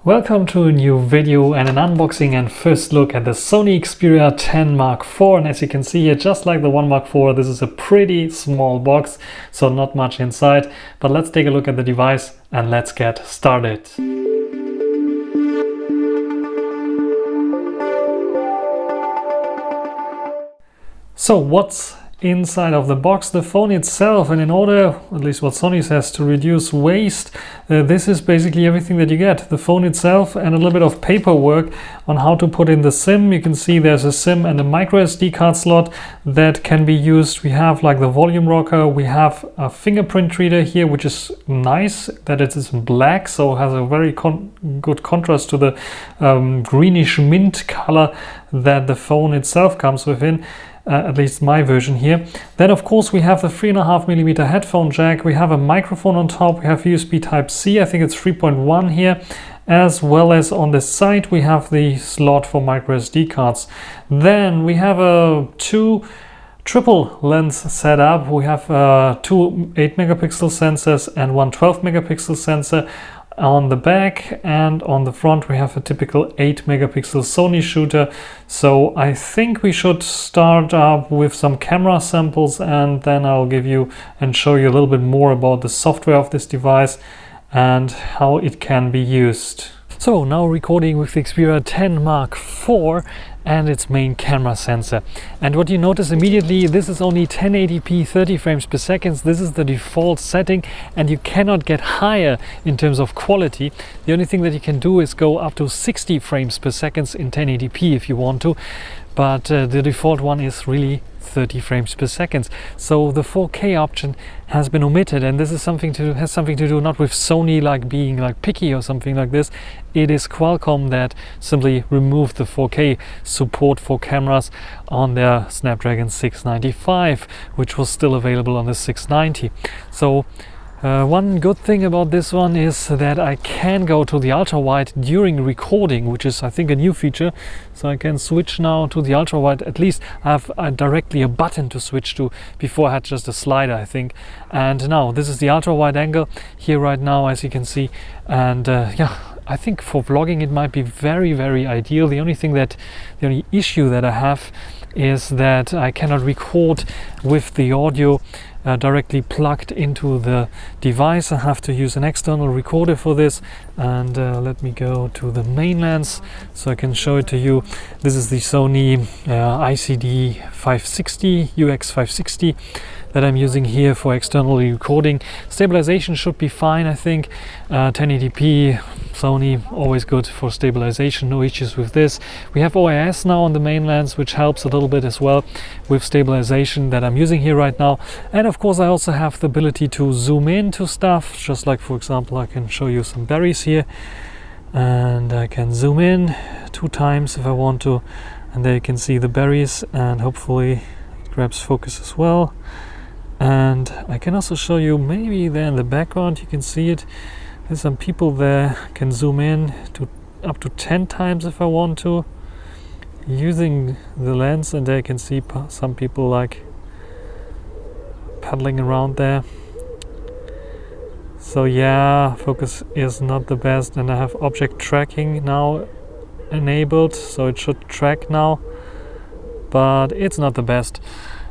Welcome to a new video and an unboxing and first look at the Sony Xperia 10 Mark IV. And as you can see here, just like the 1 Mark IV, this is a pretty small box, so not much inside. But let's take a look at the device and let's get started. So what's inside of the box? The phone itself, and in order, at least what Sony says, to reduce waste, this is basically everything that you get. The phone itself and a little bit of paperwork on how to put in the SIM. You can see there's a SIM and a micro SD card slot that can be used. We have like the volume rocker, we have a fingerprint reader here, which is nice that it is black, so has a very good contrast to the greenish mint color that the phone itself comes within. At least my version here. Then of course we have the 3.5mm headphone jack, we have a microphone on top, we have USB Type-C, I think it's 3.1 here, as well as on the side we have the slot for micro SD cards. Then we have a triple lens setup. We have two 8-megapixel sensors and one 12-megapixel sensor. On the back and on the front we have a typical 8-megapixel Sony shooter. So I think we should start up with some camera samples, and then I'll give you and show you a little bit more about the software of this device and how it can be used. So now recording with the Xperia 10 Mark IV and its main camera sensor. And what you notice immediately, this is only 1080p 30 frames per second. This is the default setting and you cannot get higher in terms of quality. The only thing that you can do is go up to 60 frames per second in 1080p if you want to, but the default one is really 30 frames per second. So the 4K option has been omitted, and this is has something to do not with Sony like being like picky or something like this. It is Qualcomm that simply removed the 4K support for cameras on their Snapdragon 695, which was still available on the 690. So one good thing about this one is that I can go to the ultra wide during recording, which is I think a new feature. So I can switch now to the ultra wide. At least I have directly a button to switch to. Before I had just a slider, I think. And now this is the ultra wide angle here right now, as you can see. And yeah, I think for vlogging it might be very ideal. The only issue that I have is that I cannot record with the audio directly plugged into the device. I have to use an external recorder for this. And let me go to the main lens so I can show it to you. This is the Sony ICD 560 UX 560 that I'm using here for external recording. Stabilization should be fine, I think. 1080p Sony, always good for stabilization, no issues with this. We have OIS now on the main lens, which helps a little bit as well with stabilization that I'm using here right now. And of course I also have the ability to zoom in to stuff, just like for example I can show you some berries here, and I can zoom in 2 times if I want to, and there you can see the berries, and hopefully it grabs focus as well. And I can also show you, maybe there in the background you can see it, there's some people there. I can zoom in to up to 10 times if I want to, using the lens, and there you can see some people like paddling around there. So yeah, focus is not the best, and I have object tracking now enabled, so it should track now, but it's not the best.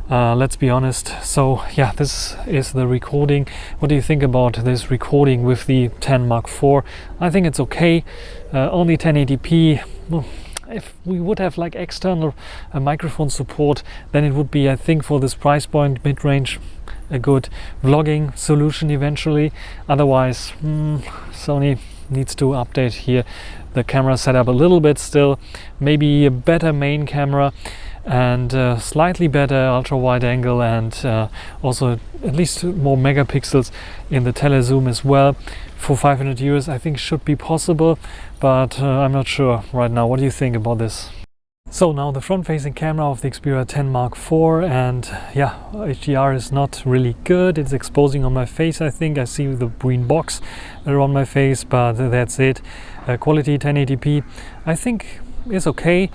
Let's be honest. So yeah, this is the recording. What do you think about this recording with the 10 Mark IV? I think it's okay. Only 1080p. If we would have like external microphone support, then it would be, I think, for this price point, mid-range, a good vlogging solution eventually. Otherwise, Sony needs to update here the camera setup a little bit still. Maybe a better main camera and slightly better ultra wide angle, and also at least more megapixels in the telezoom as well. For 500 euros I think should be possible, but I'm not sure right now. What do you think about this? So now the front facing camera of the Xperia 10 Mark IV, and yeah, HDR is not really good. It's exposing on my face. I think I see the green box around my face, but that's it. Quality 1080p I think is okay.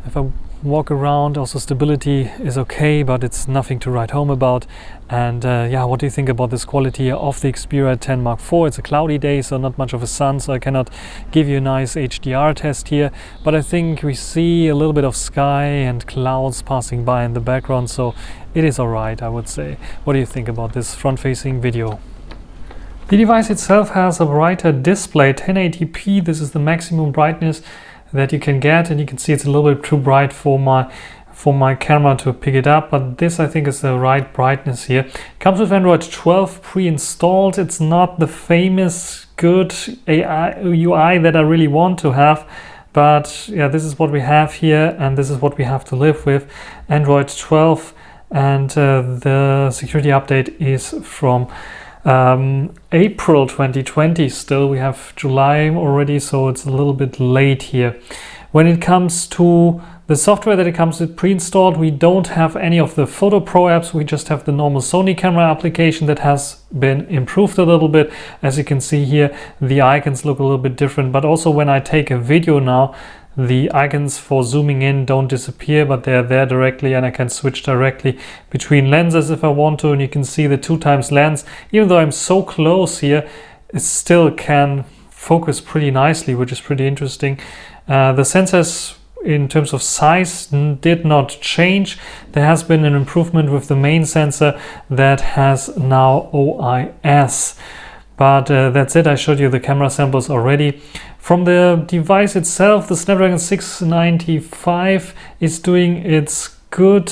If I walk around. Also stability is okay, but it's nothing to write home about. And yeah, what do you think about this quality of the Xperia 10 Mark IV? It's a cloudy day, so not much of a sun, so I cannot give you a nice HDR test here, but I think we see a little bit of sky and clouds passing by in the background, so it is alright, I would say. What do you think about this front-facing video? The device itself has a brighter display, 1080p. This is the maximum brightness that you can get, and you can see it's a little bit too bright for my camera to pick it up, but this I think is the right brightness here. Comes with Android 12 pre-installed. It's not the famous good UI that I really want to have, but yeah, this is what we have here, and this is what we have to live with. Android 12, and the security update is from April 2020. Still, we have July already, so it's a little bit late here. When it comes to the software that it comes with pre-installed, we don't have any of the Photo Pro apps. We just have the normal Sony camera application that has been improved a little bit. As you can see here, the icons look a little bit different, but also when I take a video now, the icons for zooming in don't disappear, but they're there directly, and I can switch directly between lenses if I want to, and you can see the 2x lens. Even though I'm so close here, it still can focus pretty nicely, which is pretty interesting. The sensors in terms of size did not change. There has been an improvement with the main sensor that has now OIS. But that's it. I showed you the camera samples already. From the device itself, the Snapdragon 695 is doing its good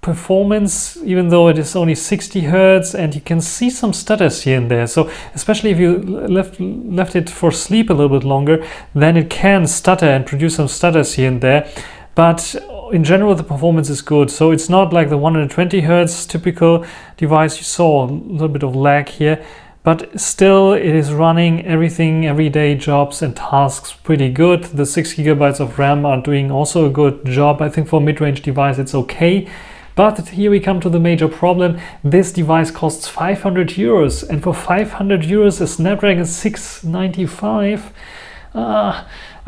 performance, even though it is only 60 Hz, and you can see some stutters here and there. So especially if you left it for sleep a little bit longer, then it can stutter and produce some stutters here and there. But in general, the performance is good. So it's not like the 120 Hz typical device. You saw a little bit of lag here, but still it is running everything, everyday jobs and tasks pretty good. The 6 GB of RAM are doing also a good job. I think for a mid-range device it's okay. But here we come to the major problem. This device costs 500 euros, and for 500 euros a Snapdragon 695,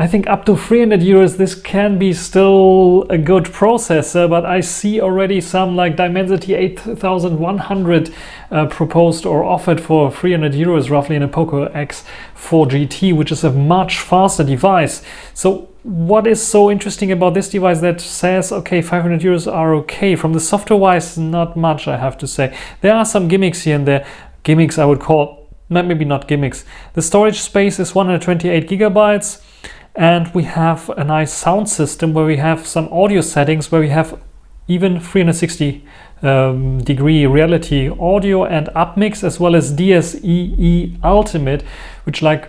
I think up to 300 euros this can be still a good processor, but I see already some like Dimensity 8100 proposed or offered for 300 euros roughly in a Poco X4 GT, which is a much faster device. So what is so interesting about this device that says, okay, 500 euros are okay? From the software wise, not much, I have to say. There are some gimmicks here and there. Gimmicks I would call, maybe not gimmicks. The storage space is 128 gigabytes. And we have a nice sound system where we have some audio settings where we have even 360 degree reality audio and upmix, as well as DSEE Ultimate, which like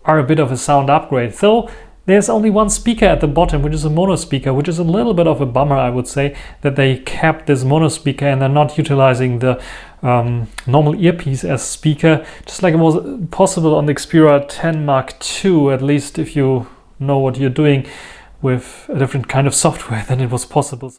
are a bit of a sound upgrade. So there's only one speaker at the bottom, which is a mono speaker, which is a little bit of a bummer, I would say, that they kept this mono speaker and they're not utilizing the normal earpiece as speaker, just like it was possible on the Xperia 10 Mark II, at least if you know what you're doing with a different kind of software, then it was possible.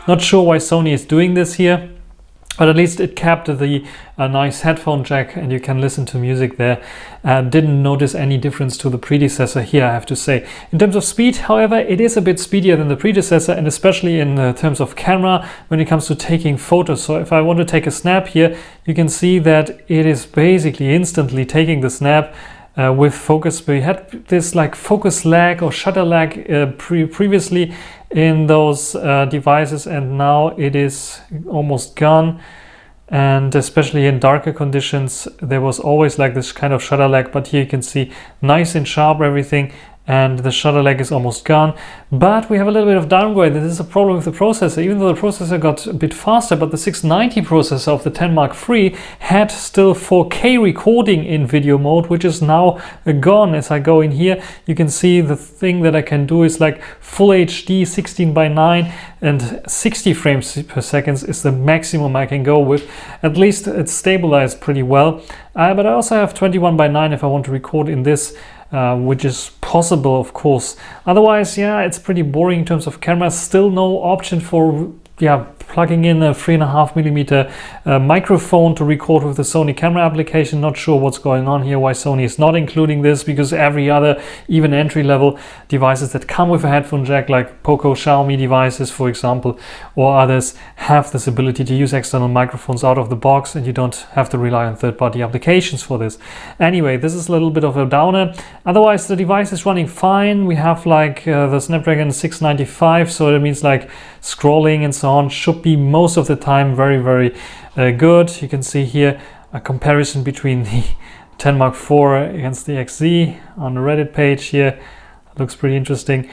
Not sure why Sony is doing this here, but at least it kept the nice headphone jack and you can listen to music there. Didn't notice any difference to the predecessor here, I have to say. In terms of speed, however, it is a bit speedier than the predecessor, and especially in terms of camera when it comes to taking photos. So if I want to take a snap here, you can see that it is basically instantly taking the snap. With focus, we had this like focus lag or shutter lag previously in those devices, and now it is almost gone. And especially in darker conditions, there was always like this kind of shutter lag, but here you can see nice and sharp everything, and the shutter lag is almost gone. But we have a little bit of downgrade. This is a problem with the processor. Even though the processor got a bit faster, but the 690 processor of the 10 Mark III had still 4K recording in video mode, which is now gone. As I go in here, you can see the thing that I can do is like full HD 16:9, and 60 frames per second is the maximum I can go with. At least it's stabilized pretty well. But I also have 21:9 if I want to record in this, which is possible, of course. Otherwise, yeah, it's pretty boring in terms of cameras. Still no option for plugging in a 3.5mm microphone to record with the Sony camera application. Not sure what's going on here, why Sony is not including this, because every other, even entry-level devices that come with a headphone jack, like Poco, Xiaomi devices, for example, or others, have this ability to use external microphones out of the box, and you don't have to rely on third-party applications for this. Anyway, this is a little bit of a downer. Otherwise, the device is running fine. We have like the Snapdragon 695, so that means like scrolling and so on should be most of the time very good. You can see here a comparison between the 10 Mark IV against the XZ on the Reddit page here. Looks pretty interesting.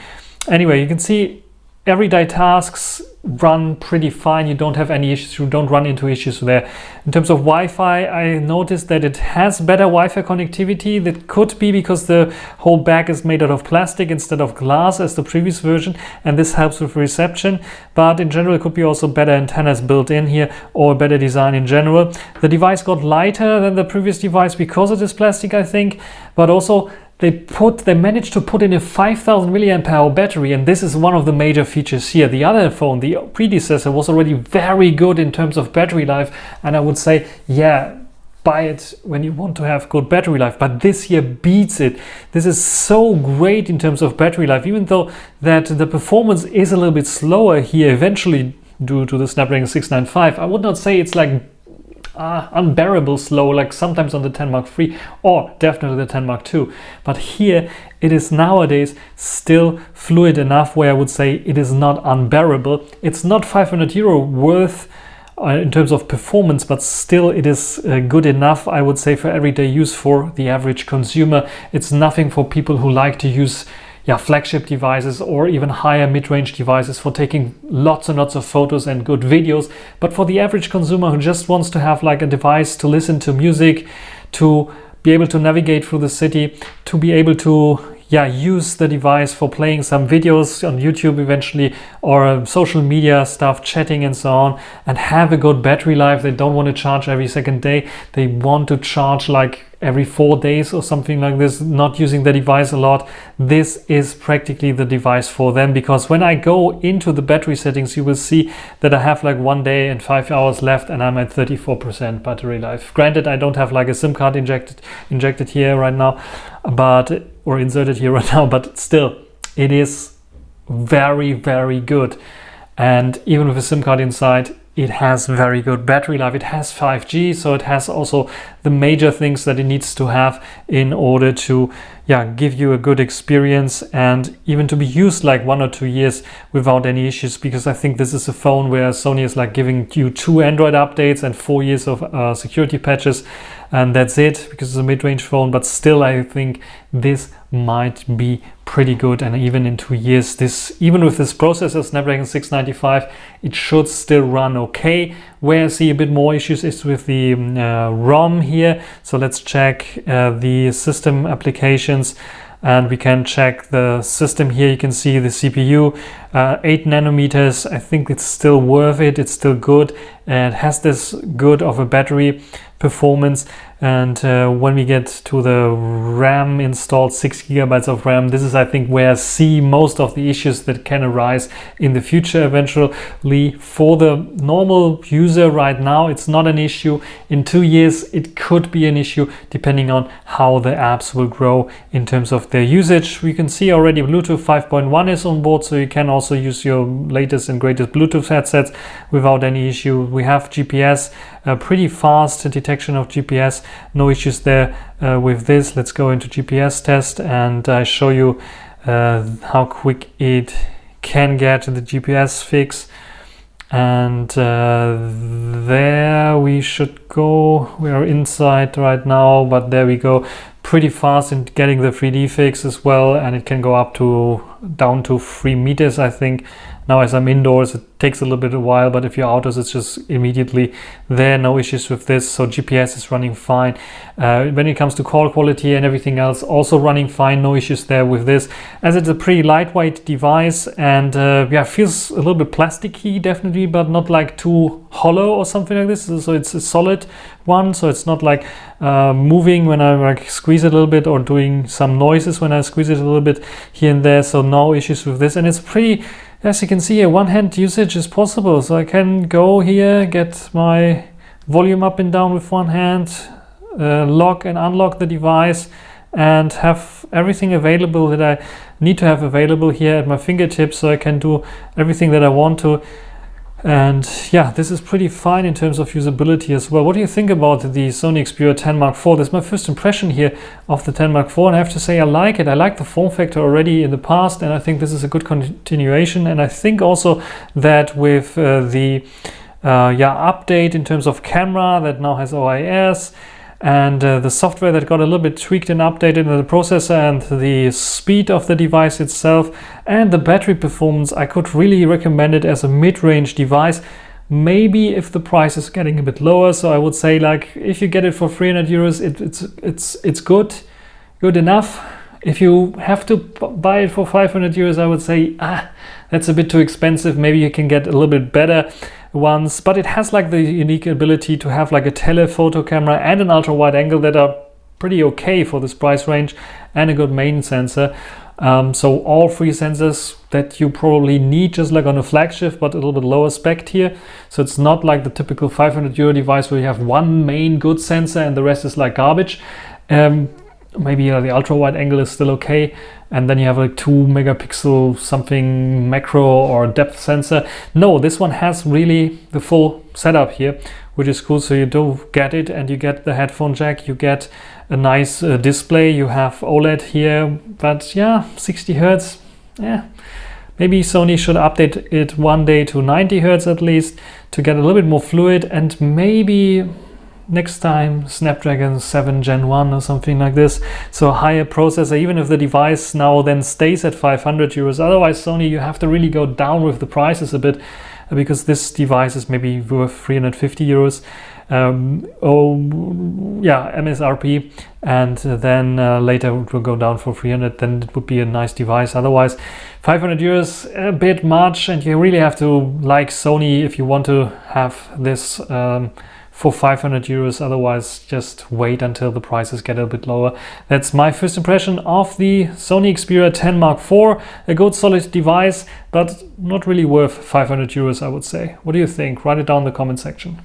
Anyway, you can see everyday tasks run pretty fine. You don't have any issues. You don't run into issues there. In terms of Wi-Fi, I noticed that it has better Wi-Fi connectivity. That could be because the whole back is made out of plastic instead of glass as the previous version, and this helps with reception. But in general, it could be also better antennas built in here, or better design in general. The device got lighter than the previous device because it is plastic, I think, but also they managed to put in a 5000 mAh battery, and this is one of the major features here. The other phone, the predecessor, was already very good in terms of battery life, and I would say, yeah, buy it when you want to have good battery life, but this here beats it. This is so great in terms of battery life, even though that the performance is a little bit slower here eventually due to the Snapdragon 695. I would not say it's like unbearable slow like sometimes on the 10 Mark III or definitely the 10 Mark II, but here it is nowadays still fluid enough where I would say it is not unbearable. It's not 500 euro worth in terms of performance, but still it is good enough, I would say, for everyday use for the average consumer. It's nothing for people who like to use flagship devices or even higher mid-range devices for taking lots and lots of photos and good videos. But for the average consumer who just wants to have like a device to listen to music, to be able to navigate through the city, to be able to use the device for playing some videos on YouTube eventually, or social media stuff, chatting and so on, and have a good battery life. They don't want to charge every second day. They want to charge like every 4 days or something like this, not using the device a lot. This is practically the device for them, because when I go into the battery settings, you will see that I have like 1 day and 5 hours left, and I'm at 34% battery life. Granted, I don't have like a SIM card injected here right now, or inserted here right now, but still, it is very good. And even with a SIM card inside, it has very good battery life. It has 5G, so it has also the major things that it needs to have in order to give you a good experience, and even to be used like 1 or 2 years without any issues, because I think this is a phone where Sony is like giving you 2 Android updates and 4 years of security patches, and that's it, because it's a mid-range phone. But still, I think this might be pretty good, and even in 2 years, even with this processor Snapdragon 695, it should still run okay. Where I see a bit more issues is with the ROM here. So let's check the system applications, and we can check the system here. You can see the CPU, 8 nanometers. I think it's still worth it. It's still good, and it has this good of a battery performance. And when we get to the RAM installed, 6 GB of RAM, this is, I think, where I see most of the issues that can arise in the future eventually. For the normal user right now, it's not an issue. In 2 years, it could be an issue, depending on how the apps will grow in terms of their usage. We can see already Bluetooth 5.1 is on board, so you can also use your latest and greatest Bluetooth headsets without any issue. We have GPS, pretty fast detection of GPS. No issues there with this. Let's go into GPS test, and I show you how quick it can get the GPS fix. And there we should go. We are inside right now, but there we go. pretty fast in getting the 3D fix as well, and it can go up to down to 3 meters, I think. Now as I'm indoors, it takes a little bit of a while, but if you're outdoors, it's just immediately there. No issues with this. So GPS is running fine. When it comes to call quality and everything else, also running fine. No issues there with this, as it's a pretty lightweight device, and yeah, feels a little bit plasticky definitely, but not like too hollow or something like this. So it's a solid one, so it's not like moving when I like squeeze it a little bit, or doing some noises when I squeeze it a little bit here and there. So no issues with this, and it's pretty, as you can see here, one-hand usage is possible. So I can go here, get my volume up and down with one hand, lock and unlock the device, and have everything available that I need to have available here at my fingertips, so I can do everything that I want to. And yeah, this is pretty fine in terms of usability as well. What do you think about the Sony Xperia 10 Mark IV? That's my first impression here of the 10 Mark IV, and I have to say I like it. I like the form factor already in the past, and I think this is a good continuation. And I think also that with the update in terms of camera that now has OIS, and the software that got a little bit tweaked and updated in the processor, and the speed of the device itself, and the battery performance, I could really recommend it as a mid-range device. Maybe if the price is getting a bit lower, so I would say, like, if you get it for 300 euros, it's good enough. If you have to buy it for 500 euros, I would say that's a bit too expensive. Maybe you can get a little bit better ones, but it has like the unique ability to have like a telephoto camera and an ultra wide angle that are pretty okay for this price range, and a good main sensor. So all 3 sensors that you probably need, just like on a flagship, but a little bit lower spec here. So it's not like the typical 500 euro device where you have one main good sensor and the rest is like garbage. Maybe the ultra wide angle is still okay, and then you have like 2 megapixel something macro or depth sensor. No, this one has really the full setup here, which is cool. So you do get it, and you get the headphone jack, you get a nice display, you have OLED here, but yeah, 60 Hertz, yeah. Maybe Sony should update it one day to 90 Hertz at least, to get a little bit more fluid, and maybe next time Snapdragon 7 Gen 1 or something like this, so a higher processor, even if the device now then stays at 500 euros. Otherwise, Sony, you have to really go down with the prices a bit, because this device is maybe worth 350 euros. MSRP, and then later it will go down for 300. Then it would be a nice device. Otherwise, 500 euros a bit much, and you really have to like Sony if you want to have this for 500 euros. Otherwise, just wait until the prices get a bit lower. That's my first impression of the Sony Xperia 10 Mark IV. A good solid device, but not really worth 500 euros, I would say. What do you think? Write it down in the comment section.